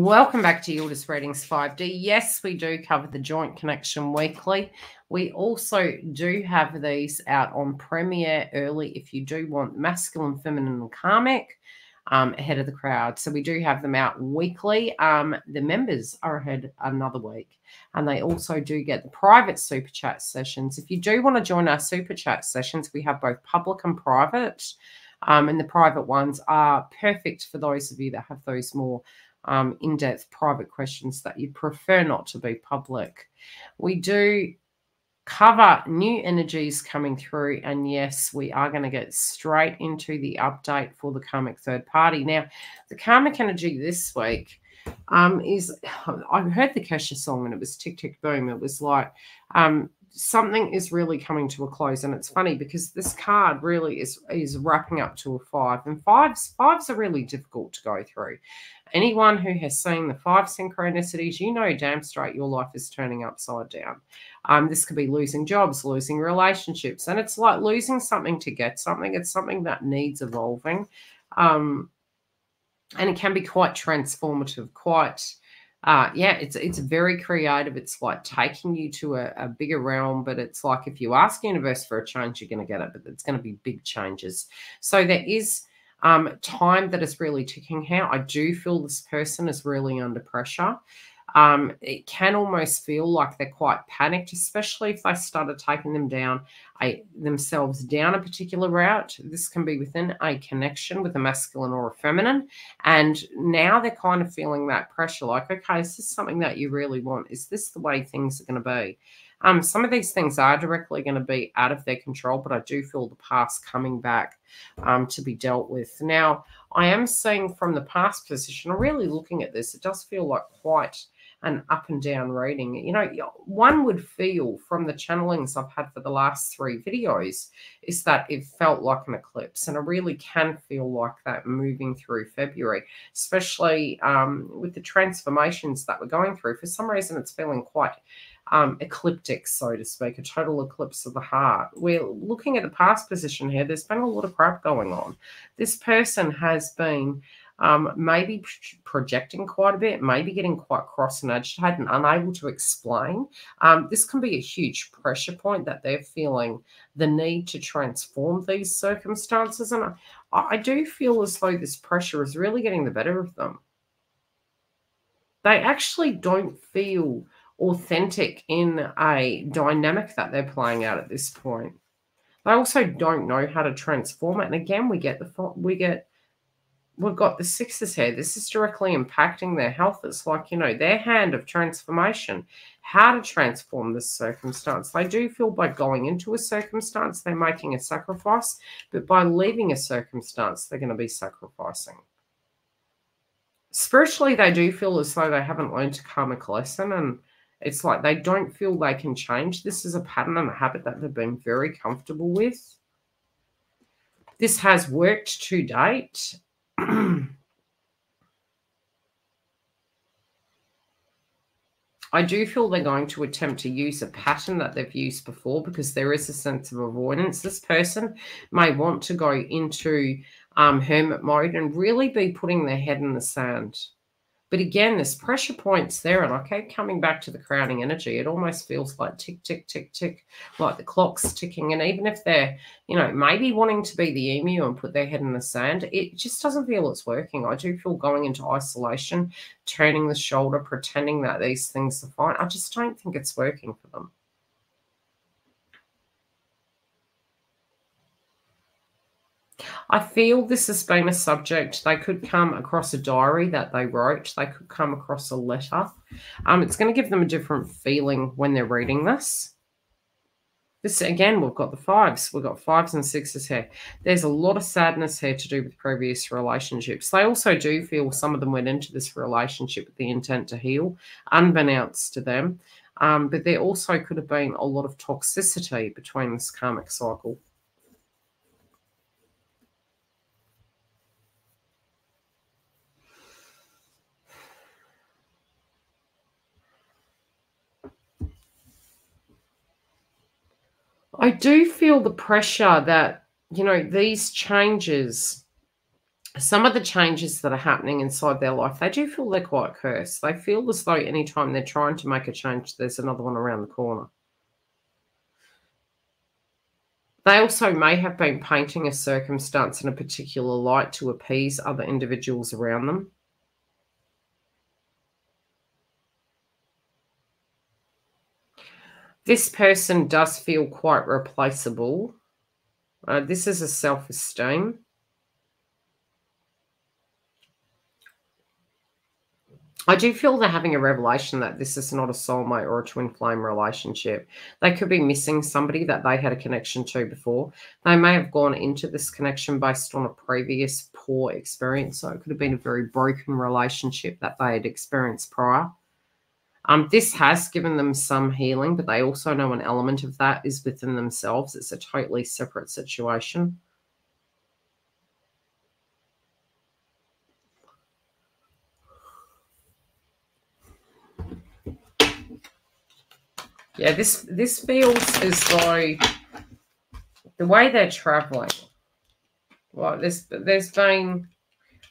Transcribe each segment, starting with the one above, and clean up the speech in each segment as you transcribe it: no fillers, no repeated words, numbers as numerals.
Welcome back to Yildiz Readings 5D. Yes, we do cover the joint connection weekly. We also do have these out on premiere early if you do want masculine, feminine, and karmic ahead of the crowd. So we do have them out weekly. The members are ahead another week. And they also do get the private super chat sessions. If you do want to join our super chat sessions, we have both public and private. And the private ones are perfect for those of you that have those more in-depth private questions that you prefer not to be public. We do cover new energies coming through, and yes, we are going to get straight into the update for the karmic third party. Now, the karmic energy this week is, I heard the Kesha song and it was tick, tick, boom. It was like something is really coming to a close, and it's funny because this card really is wrapping up to a 5, and fives are really difficult to go through. Anyone who has seen the 5 synchronicities, you know damn straight your life is turning upside down. This could be losing jobs, losing relationships, and it's like losing something to get something. It's something that needs evolving, and it can be quite transformative, quite yeah, it's very creative. It's like taking you to a bigger realm, but it's like if you ask universe for a change, you're going to get it, but it's going to be big changes. So there is time that is really ticking here. I do feel this person is really under pressure. It can almost feel like they're quite panicked, especially if they started taking themselves down a particular route. This can be within a connection with a masculine or a feminine. And now they're kind of feeling that pressure like, okay, is this something that you really want? Is this the way things are going to be? Some of these things are directly going to be out of their control, but I do feel the past coming back to be dealt with. Now, I am seeing from the past position, really looking at this, it does feel like quite an up and down reading. You know, one would feel from the channelings I've had for the last 3 videos is that it felt like an eclipse, and it really can feel like that moving through February, especially with the transformations that we're going through. For some reason, it's feeling quite ecliptic, so to speak, a total eclipse of the heart. We're looking at the past position here. There's been a lot of crap going on. This person has been maybe projecting quite a bit, maybe getting quite cross and agitated and unable to explain. This can be a huge pressure point that they're feeling the need to transform these circumstances. And I do feel as though this pressure is really getting the better of them. They actually don't feel authentic in a dynamic that they're playing out at this point. They also don't know how to transform it. And again, we've got the 6s here. This is directly impacting their health. It's like, you know, their hand of transformation, how to transform this circumstance. They do feel by going into a circumstance, they're making a sacrifice, but by leaving a circumstance, they're going to be sacrificing. Spiritually, they do feel as though they haven't learned a karmic lesson, and it's like they don't feel they can change. This is a pattern and a habit that they've been very comfortable with. This has worked to date. I do feel they're going to attempt to use a pattern that they've used before because there is a sense of avoidance. This person may want to go into hermit mode and really be putting their head in the sand. But again, this pressure point's there, and I keep coming back to the crowding energy. It almost feels like tick, tick, tick, tick, like the clock's ticking. And even if they're, you know, maybe wanting to be the emu and put their head in the sand, it just doesn't feel it's working. I do feel going into isolation, turning the shoulder, pretending that these things are fine. I just don't think it's working for them. I feel this has been a subject. They could come across a diary that they wrote. They could come across a letter. It's going to give them a different feeling when they're reading this. This, again, we've got the 5s. We've got 5s and 6s here. There's a lot of sadness here to do with previous relationships. They also do feel some of them went into this relationship with the intent to heal, unbeknownst to them. But there also could have been a lot of toxicity between this karmic cycle. I do feel the pressure that, you know, these changes some of the changes that are happening inside their life, they do feel they're quite cursed. They feel as though anytime they're trying to make a change, there's another one around the corner. They also may have been painting a circumstance in a particular light to appease other individuals around them. This person does feel quite replaceable. This is a self-esteem. I do feel they're having a revelation that this is not a soulmate or a twin flame relationship. They could be missing somebody that they had a connection to before. They may have gone into this connection based on a previous poor experience. So it could have been a very broken relationship that they had experienced prior. This has given them some healing, but they also know an element of that is within themselves. It's a totally separate situation. Yeah, this feels as though the way they're traveling, well, there's been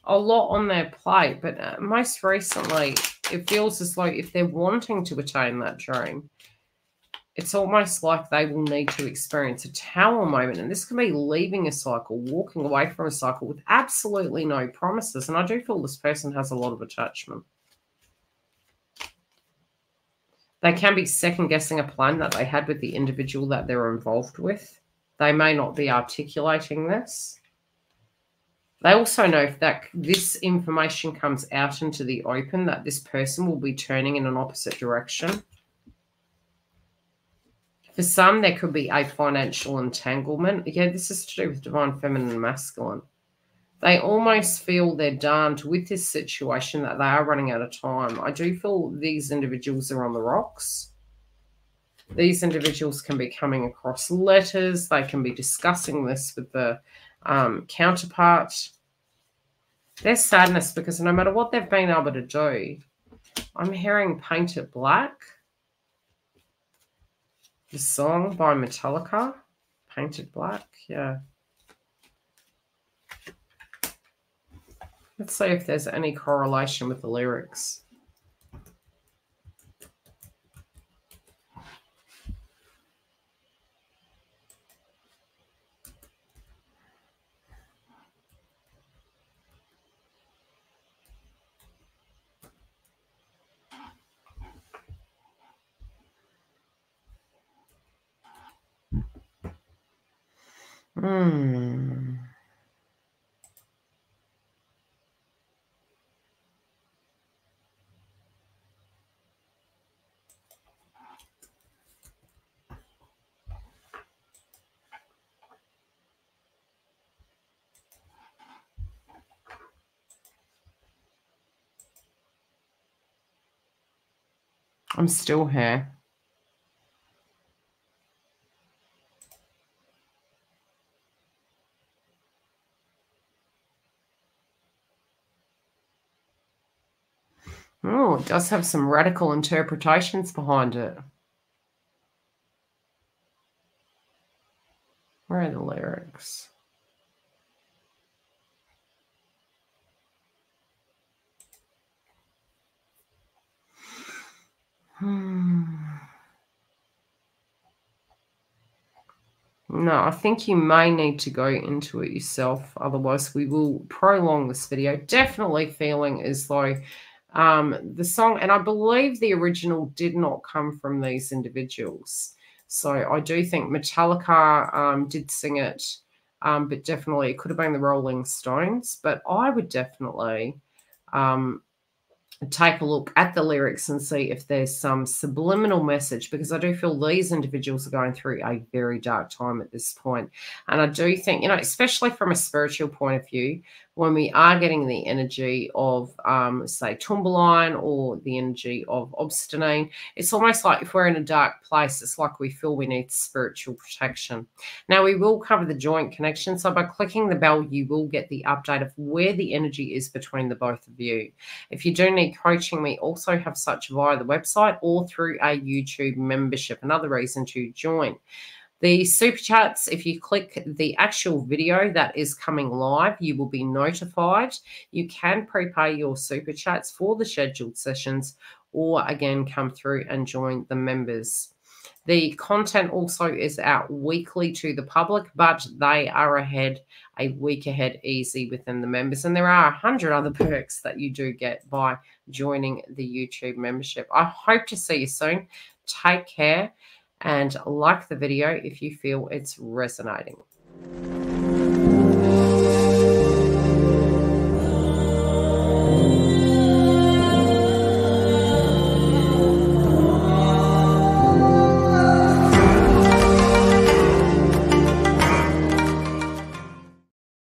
a lot on their plate, but most recently, it feels as though if they're wanting to attain that dream, it's almost like they will need to experience a tower moment. And this can be leaving a cycle, walking away from a cycle with absolutely no promises. And I do feel this person has a lot of attachment. They can be second-guessing a plan that they had with the individual that they're involved with. They may not be articulating this. They also know if this information comes out into the open, that this person will be turning in an opposite direction. For some, there could be a financial entanglement. Yeah, this is to do with divine feminine and masculine. They almost feel they're done with this situation, that they are running out of time. I do feel these individuals are on the rocks. These individuals can be coming across letters. They can be discussing this with the counterpart. There's sadness because no matter what they've been able to do, I'm hearing Paint It Black. The song by Metallica, Paint It Black, yeah. Let's see if there's any correlation with the lyrics. I'm still here. Oh, it does have some radical interpretations behind it. Where are the lyrics? No, I think you may need to go into it yourself. Otherwise, we will prolong this video. Definitely feeling as though the song, and I believe the original did not come from these individuals. So I do think Metallica did sing it, but definitely it could have been the Rolling Stones. But I would definitely take a look at the lyrics and see if there's some subliminal message, because I do feel these individuals are going through a very dark time at this point. And I do think, you know, especially from a spiritual point of view, when we are getting the energy of, say, Tumbaline or the energy of Obstinine, it's almost like if we're in a dark place, it's like we feel we need spiritual protection. Now, we will cover the joint connection. So by clicking the bell, you will get the update of where the energy is between the both of you. If you do need coaching, we also have such via the website or through a YouTube membership, another reason to join. The super chats, if you click the actual video that is coming live, you will be notified. You can prepay your super chats for the scheduled sessions, or again, come through and join the members. The content also is out weekly to the public, but they are a week ahead easy within the members. And there are 100 other perks that you do get by joining the YouTube membership. I hope to see you soon. Take care and like the video if you feel it's resonating.